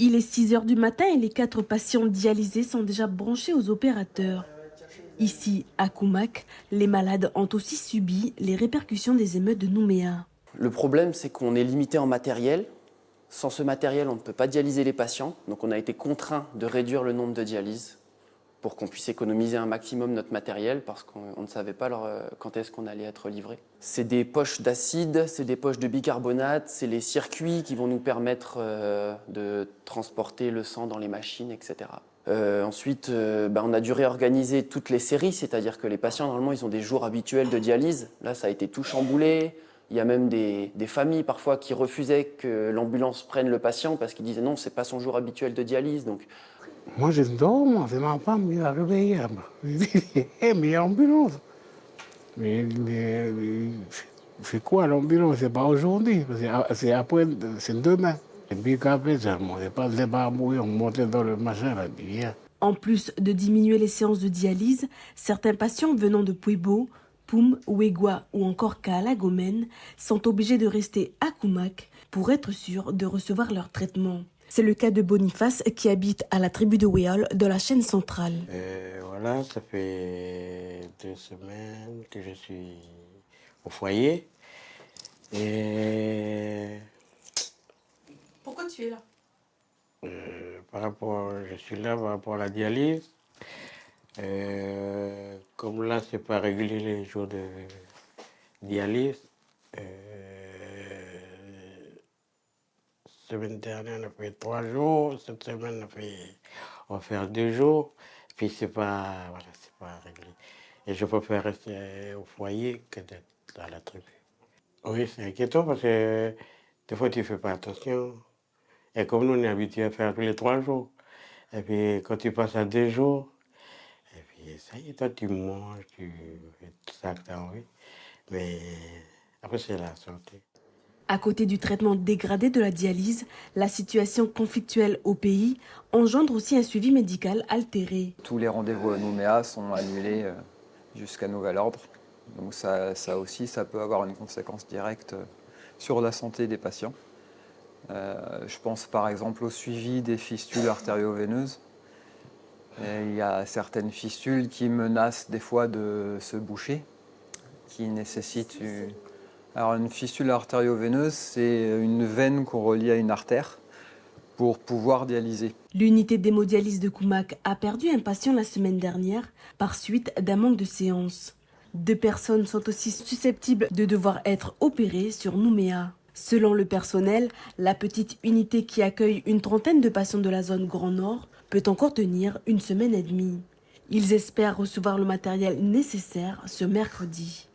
Il est 6 heures du matin et les 4 patients dialysés sont déjà branchés aux opérateurs. Ici, à Koumak, les malades ont aussi subi les répercussions des émeutes de Nouméa. Le problème, c'est qu'on est limité en matériel. Sans ce matériel, on ne peut pas dialyser les patients. Donc on a été contraint de réduire le nombre de dialyses pour qu'on puisse économiser un maximum notre matériel parce qu'on ne savait pas quand est-ce qu'on allait être livré. C'est des poches d'acide, c'est des poches de bicarbonate, c'est les circuits qui vont nous permettre de transporter le sang dans les machines, etc. Ensuite, on a dû réorganiser toutes les séries, c'est-à-dire que les patients, normalement, ils ont des jours habituels de dialyse. Là, ça a été tout chamboulé. Il y a même des familles parfois qui refusaient que l'ambulance prenne le patient parce qu'ils disaient non, c'est pas son jour habituel de dialyse. Donc, moi, je dors, c'est ma femme qui a réveillé. Mais l'ambulance. Mais c'est quoi l'ambulance? C'est pas aujourd'hui, c'est après, c'est demain. Et puis qu'après, c'est pas mourir, on montait dans le machin, là, hier. En plus de diminuer les séances de dialyse, certains patients venant de Puebo, Poum, Ouegwa ou encore Kaala-Gomen sont obligés de rester à Koumak pour être sûrs de recevoir leur traitement. C'est le cas de Boniface qui habite à la tribu de Wéol de la chaîne centrale. Voilà, ça fait 2 semaines que je suis au foyer. Et Pourquoi tu es là? je suis là par rapport à la dialyse. Comme là, c'est pas régulier les jours de dialyse. Semaine dernière, on a fait 3 jours. Cette semaine, on va faire 2 jours. Puis c'est pas régulier. Et je préfère rester au foyer que d'être à la tribu. Oui, c'est inquiétant parce que des fois, tu ne fais pas attention. Et comme nous, on est habitués à faire tous les 3 jours. Et puis, quand tu passes à 2 jours, et puis ça y est, toi, tu manges, tu fais tout ça que tu as envie. Mais après, c'est la santé. À côté du traitement dégradé de la dialyse, la situation conflictuelle au pays engendre aussi un suivi médical altéré. Tous les rendez-vous à Nouméa sont annulés jusqu'à nouvel ordre. Donc ça aussi, ça peut avoir une conséquence directe sur la santé des patients. Je pense par exemple au suivi des fistules artério-veineuses. Il y a certaines fistules qui menacent des fois de se boucher, qui nécessitent Alors une fistule artério-veineuse, c'est une veine qu'on relie à une artère pour pouvoir dialyser. L'unité d'hémodialyse de Koumak a perdu un patient la semaine dernière par suite d'un manque de séances. 2 personnes sont aussi susceptibles de devoir être opérées sur Nouméa. Selon le personnel, la petite unité qui accueille une trentaine de patients de la zone Grand Nord peut encore tenir 1 semaine et demie. Ils espèrent recevoir le matériel nécessaire ce mercredi.